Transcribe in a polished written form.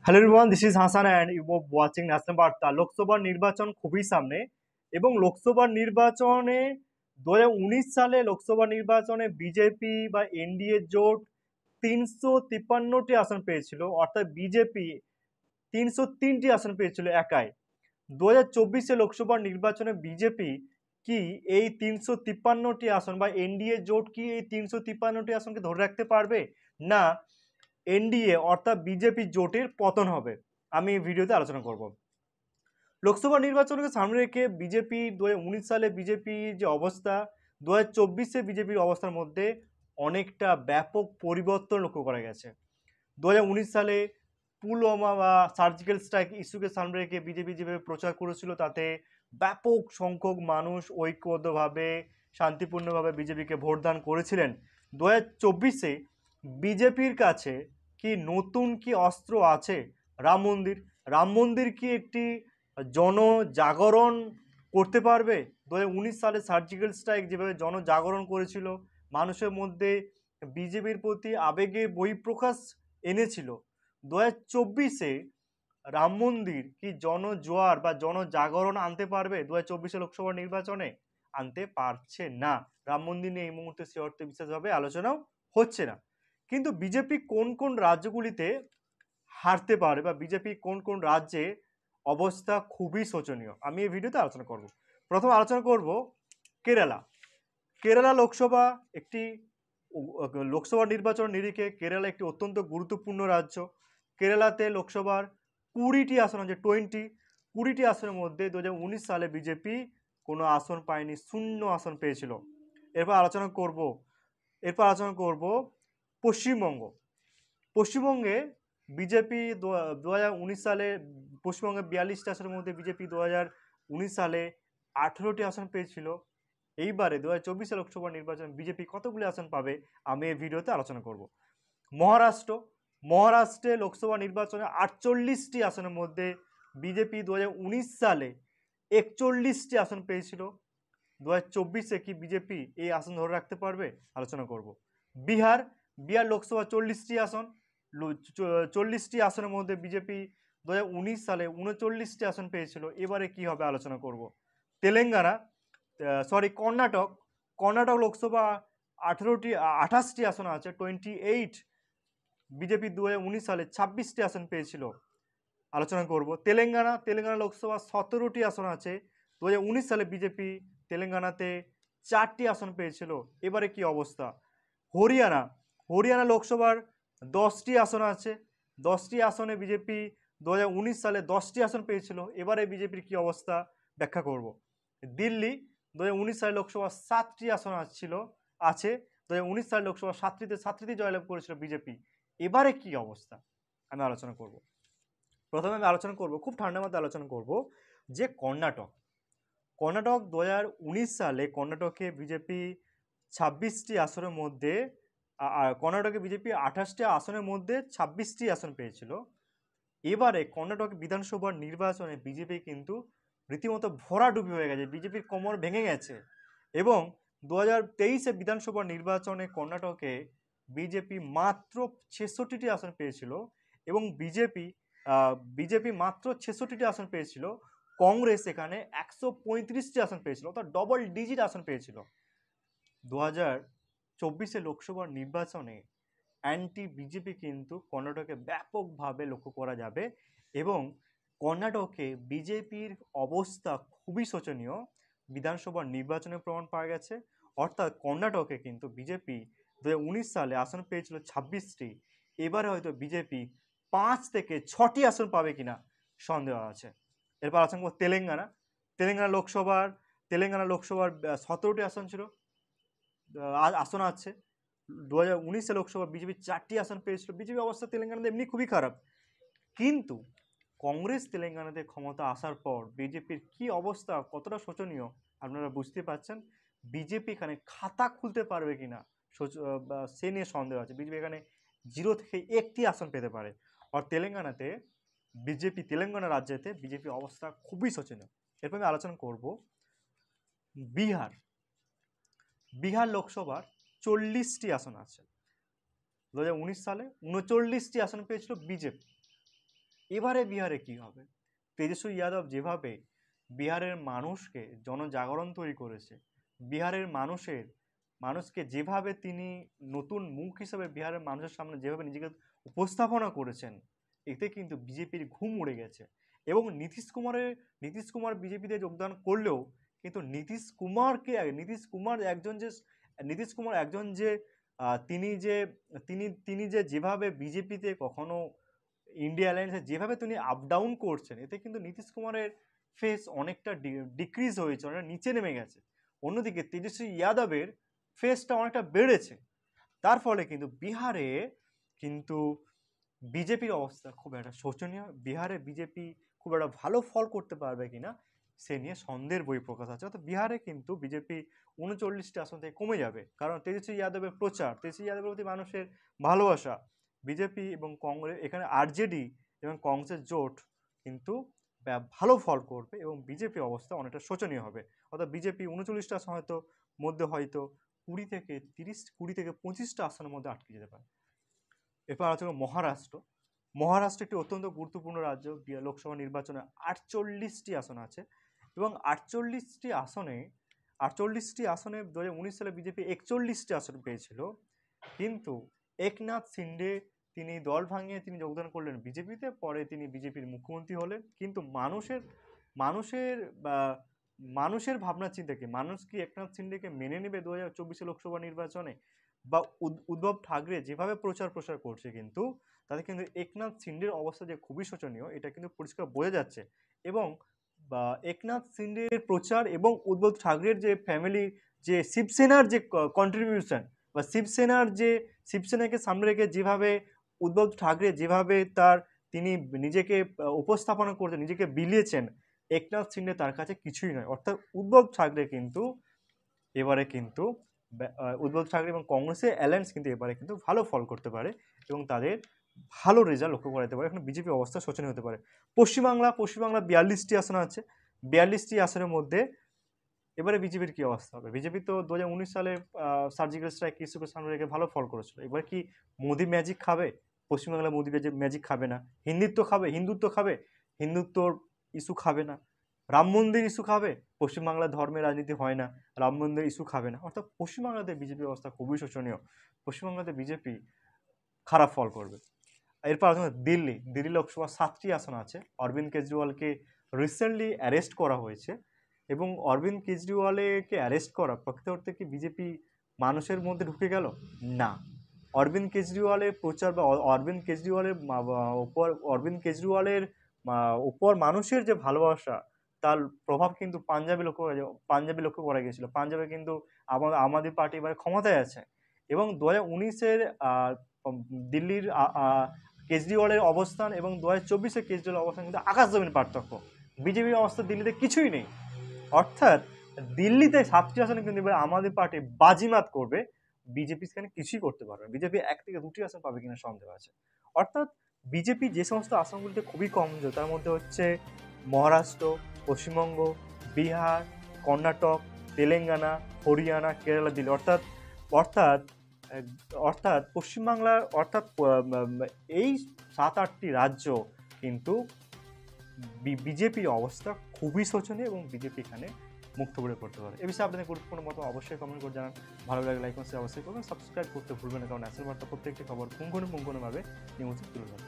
Hello everyone, this is Hasan and you watching national Barta. লোকসভার নির্বাচন খুবই সামনে এবং লোকসভার নির্বাচনে 2019 সালে লোকসভা নির্বাচনে বিজেপি বা এনডিএ জোট 353টি আসন পেয়েছিল, অর্থাৎ বিজেপি 303টি আসন পেয়েছিল একাই। 2024 লোকসভা নির্বাচনে বিজেপি কি এই 353টি আসন বা এনডিএ জোট কি এই 353টি আসনকে ধরে রাখতে পারবে, না এনডিএ অর্থাৎ বিজেপি জোটের পতন হবে? আমি এই ভিডিওতে আলোচনা করব। লোকসভা নির্বাচনকে সামনে রেখে বিজেপি 2019 সালে বিজেপির যে অবস্থা, 2024 বিজেপির অবস্থার মধ্যে অনেকটা ব্যাপক পরিবর্তন লক্ষ্য করা গেছে। 2019 সালে পুলওয়ামা বা সার্জিক্যাল স্ট্রাইক ইস্যুকে সামনে রেখে বিজেপি যেভাবে প্রচার করেছিল, তাতে ব্যাপক সংখ্যক মানুষ ঐক্যবদ্ধভাবে শান্তিপূর্ণভাবে বিজেপিকে ভোটদান করেছিলেন। 2024 বিজেপির কাছে কি নতুন কি অস্ত্র আছে? রাম মন্দির। রাম মন্দির কি একটি জনজাগরণ করতে পারবে? 2019 সালে সার্জিক্যাল স্ট্রাইক যেভাবে জনজাগরণ করেছিল, মানুষের মধ্যে বিজেপির প্রতি আবেগের বহিঃপ্রকাশ এনেছিল, 2024 রাম মন্দির কি জনজোয়ার বা জনজাগরণ আনতে পারবে? 2024 লোকসভা নির্বাচনে আনতে পারছে না। রাম মন্দির নিয়ে এই মুহূর্তে সে অর্থে বিশেষভাবে আলোচনাও হচ্ছে না। কিন্তু বিজেপি কোন কোন রাজ্যগুলিতে হারতে পারে বা বিজেপি কোন কোন রাজ্যে অবস্থা খুবই শোচনীয়, আমি এই ভিডিওতে আলোচনা করব। প্রথম আলোচনা করব কেরালা। কেরালা লোকসভা একটি লোকসভা নির্বাচন নিরিখে কেরালা একটি অত্যন্ত গুরুত্বপূর্ণ রাজ্য। কেরালাতে লোকসভার 20টি আসন আছে, 20টি আসনের মধ্যে 2019 সালে বিজেপি কোনো আসন পায়নি, 0 আসন পেয়েছিল। এরপর আলোচনা করব পশ্চিমবঙ্গ। পশ্চিমবঙ্গে বিজেপি 2019 সালে পশ্চিমবঙ্গে 42টি আসনের মধ্যে বিজেপি 2019 সালে 18টি আসন পেয়েছিল। এইবারে 2024 লোকসভা নির্বাচন বিজেপি কতগুলি আসন পাবে, আমি এই ভিডিওতে আলোচনা করব। মহারাষ্ট্রে লোকসভা নির্বাচনে 48টি আসনের মধ্যে বিজেপি 2019 সালে 41টি আসন পেয়েছিল। 2024 কি বিজেপি এই আসন ধরে রাখতে পারবে, আলোচনা করব। বিহার লোকসভা 40টি আসন, 40টি আসনের মধ্যে বিজেপি 2019 সালে 39টি আসন পেয়েছিল। এবারে কি হবে, আলোচনা করব। তেলেঙ্গানা কর্ণাটক লোকসভা 28টি আসন আছে, 28। বিজেপি 2019 সালে 26টি আসন পেয়েছিল, আলোচনা করব। তেলেঙ্গানা লোকসভা 17টি আসন আছে, 2019 সালে বিজেপি তেলেঙ্গানাতে 4টি আসন পেয়েছিল। এবারে কি অবস্থা? হরিয়ানা লোকসভার 10টি আসন আছে, 10টি আসনে বিজেপি 2019 সালে 10টি আসন পেয়েছিল। এবারে বিজেপির কি অবস্থা ব্যাখ্যা করব। দিল্লি 2019 সালে লোকসভা 7টি আসন আছে, 2019 সালে লোকসভা 7টিতে জয়লাভ করেছিল বিজেপি। এবারে কি অবস্থা আমি আলোচনা করব। প্রথমে আমি আলোচনা করব, খুব ঠান্ডা মাথায় আলোচনা করব যে কর্ণাটক 2019 সালে কর্ণাটকে বিজেপি 26টি আসনের মধ্যে কর্ণাটকে বিজেপি 28টি আসনের মধ্যে 26টি আসন পেয়েছিল। এবারে কর্ণাটক বিধানসভার নির্বাচনে বিজেপি কিন্তু রীতিমতো ভরাডুবি হয়ে গেছে, বিজেপির কোমর ভেঙে গেছে। এবং 2023 বিধানসভা নির্বাচনে কর্ণাটকে বিজেপি মাত্র 66টি আসন পেয়েছিল এবং বিজেপি মাত্র 66টি আসন পেয়েছিল। কংগ্রেস এখানে 135টি আসন পেয়েছিল, অর্থাৎ ডবল ডিজিট আসন পেয়েছিল। 2024 লোকসভা নির্বাচনে অ্যান্টি বিজেপি কিন্তু কর্ণাটকে ব্যাপকভাবে লক্ষ্য করা যাবে এবং কর্ণাটকে বিজেপির অবস্থা খুবই শোচনীয় বিধানসভা নির্বাচনের প্রমাণ পাওয়া গেছে। অর্থাৎ কর্ণাটকে কিন্তু বিজেপি 2019 সালে আসন পেয়েছিল 26টি, এবারে হয়তো বিজেপি 5 থেকে 6টি আসন পাবে কিনা সন্দেহ আছে। এরপর আলোচনা করব তেলেঙ্গানা লোকসভার 17টি আসন ছিল, আসন আছে। 2019 লোকসভা বিজেপি 4টি আসন পেয়েছিল। বিজেপি অবস্থা তেলেঙ্গানাতে এমনি খুবই খারাপ, কিন্তু কংগ্রেস তেলেঙ্গানাতে ক্ষমতা আসার পর বিজেপির কি অবস্থা, কতটা শোচনীয় আপনারা বুঝতে পারছেন। বিজেপি এখানে খাতা খুলতে পারবে কিনা সে নিয়ে সন্দেহ আছে। বিজেপি এখানে 0 থেকে 1টি আসন পেতে পারে। আর তেলেঙ্গানা রাজ্যেতে বিজেপি অবস্থা খুবই শোচনীয়। এরপর আমি আলোচনা করব বিহার লোকসভার 40টি আসন আছে। 2019 সালে 39টি আসন পেয়েছিল বিজেপি। এবারে বিহারে কি হবে? তেজস্বী যাদব যেভাবে বিহারের মানুষকে জনজাগরণ তৈরি করেছে, বিহারের মানুষকে যেভাবে তিনি নতুন মুখ হিসেবে বিহারের মানুষের সামনে যেভাবে নিজেকে উপস্থাপনা করেছেন, এতে কিন্তু বিজেপির ঘুম উড়ে গেছে। এবং নীতিশ কুমার বিজেপিতে যোগদান করলেও কিন্তু নীতিশ কুমার একজন যে তিনি যে যেভাবে বিজেপিতে কখনো ইন্ডিয়া অ্যালায়েন্সে যেভাবে তিনি আপ ডাউন করছেন, এতে কিন্তু নীতিশ কুমারের ফেস অনেকটা ডিক্রিজ হয়েছে, অনেকটা নিচে নেমে গেছে। অন্যদিকে তেজস্বী যাদবের ফেসটা অনেকটা বেড়েছে। তার ফলে কিন্তু বিহারে কিন্তু বিজেপির অবস্থা খুব একটা শোচনীয়। বিহারে বিজেপি খুব একটা ভালো ফল করতে পারবে কিনা সে নিয়ে সন্দেহের বহিঃপ্রকাশ আছে। অর্থাৎ বিহারে কিন্তু বিজেপি 39টি আসন থেকে কমে যাবে, কারণ তেজস্বী যাদবের প্রচার, তেজস্বী যাদবের প্রতি মানুষের ভালোবাসা, বিজেপি এবং কংগ্রেস, এখানে আরজেডি এবং কংগ্রেসের জোট কিন্তু ভালো ফল করবে এবং বিজেপি অবস্থা অনেকটা শোচনীয় হবে। অর্থাৎ বিজেপি 39টা আসন হয়তো 20 থেকে 25টা আসনের মধ্যে আটকে যেতে পারে। এরপর আলোচনা মহারাষ্ট্র। মহারাষ্ট্র একটি অত্যন্ত গুরুত্বপূর্ণ রাজ্য। লোকসভা নির্বাচনে 48টি আসন আছে এবং 48টি আসনে 2019 সালে বিজেপি 41টি আসন পেয়েছিল। কিন্তু একনাথ শিন্ডে তিনি দল ভাঙিয়ে তিনি যোগদান করলেন বিজেপিতে, পরে তিনি বিজেপির মুখ্যমন্ত্রী হলেন। কিন্তু মানুষের ভাবনা চিন্তাকে, মানুষ কি একনাথ শিন্ডেকে মেনে নেবে 2024 লোকসভা নির্বাচনে? বা উদ্ধব ঠাকরে যেভাবে প্রচার করছে, কিন্তু তাতে কিন্তু একনাথ শিন্ডের অবস্থা যে খুবই শোচনীয় এটা কিন্তু পরিষ্কার বোঝা যাচ্ছে। এবং একনাথ শিন্ডের প্রচার এবং উদ্ধব ঠাকরের যে ফ্যামিলি, যে শিবসেনার যে কন্ট্রিবিউশন, বা শিবসেনাকে সামনে রেখে যেভাবে উদ্ধব ঠাকরে যেভাবে তিনি নিজেকে উপস্থাপনা করছেন, নিজেকে বিলিয়েছেন, একনাথ শিন্ডে তার কাছে কিছুই নয়। অর্থাৎ উদ্ধব ঠাকরে এবং কংগ্রেসের অ্যালায়েন্স কিন্তু এবারে কিন্তু ভালো ফল করতে পারে এবং তাদের ভালো রেজাল্ট লক্ষ্য করা যেতে পারে। এখন বিজেপি অবস্থা শোচনীয় হতে পারে। পশ্চিমবাংলা 42টি আসন আছে। 42টি আসনের মধ্যে এবারে বিজেপির কি অবস্থা হবে? বিজেপি তো 2019 সালে সার্জিক্যাল স্ট্রাইক ইস্যুকে সামনে রেখে ভালো ফল করেছিল। এবার কি মোদি ম্যাজিক খাবে? পশ্চিমবাংলা মোদি ম্যাজিক খাবে না। হিন্দুত্ব খাবে, হিন্দুত্বর ইস্যু খাবে না। রাম মন্দির ইস্যু খাবে, পশ্চিমবাংলার ধর্মের রাজনীতি হয় না, রাম মন্দির ইস্যু খাবে না। অর্থাৎ পশ্চিমবাংলাতে বিজেপির অবস্থা খুবই শোচনীয়। পশ্চিমবাংলাতে বিজেপি খারাপ ফল করবে। এরপর আলোচনা দিল্লি লোকসভা 7টি আসন আছে। অরবিন্দ কেজরিওয়ালকে রিসেন্টলি অ্যারেস্ট করা হয়েছে এবং অরবিন্দ কেজরিওয়ালকে অ্যারেস্ট করা প্রকৃত অর্থে কি বিজেপি মানুষের মধ্যে ঢুকে গেল? না। অরবিন্দ কেজরিওয়ালের প্রচার বা অরবিন্দ কেজরিওয়ালের উপর মানুষের যে ভালোবাসা, তার প্রভাব কিন্তু পাঞ্জাবে লক্ষ্য করা গিয়েছিল। পাঞ্জাবে কিন্তু আম আদমি পার্টি এবার ক্ষমতায় আছে এবং 2019-এর দিল্লির কেজরিওয়ালের অবস্থান এবং 2024-এর কেজরিওয়ালের অবস্থান কিন্তু আকাশ জমিন পার্থক্য। বিজেপির অবস্থা দিল্লিতে কিছুই নেই। অর্থাৎ দিল্লিতে 7টি আসনে কিন্তু এবার আম আদমি পার্টি বাজিমাত করবে, বিজেপি সেখানে কিছুই করতে পারবে। বিজেপি 1 থেকে 2টি আসন পাবে কিনা সন্দেহ আছে। অর্থাৎ বিজেপি যে সমস্ত আসনগুলিতে খুবই কমজোর, তার মধ্যে হচ্ছে মহারাষ্ট্র, পশ্চিমবঙ্গ, বিহার, কর্ণাটক, তেলেঙ্গানা, হরিয়ানা, কেরালা, দিল্লি। অর্থাৎ পশ্চিমবাংলার এই 7-8টি রাজ্য কিন্তু বিজেপির অবস্থা খুবই শোচনীয় এবং বিজেপি এখানে মুক্ত করে পড়তে পারে। এ বিষয়ে আপনাদের গুরুত্বপূর্ণ মতো অবশ্যই কমেন্ট করে জানান। ভালো লাগলে লাইক অবশ্যই করবেন, সাবস্ক্রাইব করতে ভুলবেন না, কারণ ন্যাশনাল বার্তা প্রত্যেকটি খবর পুঙ্খানুপুঙ্খভাবে নিউজে তুলে ধরে।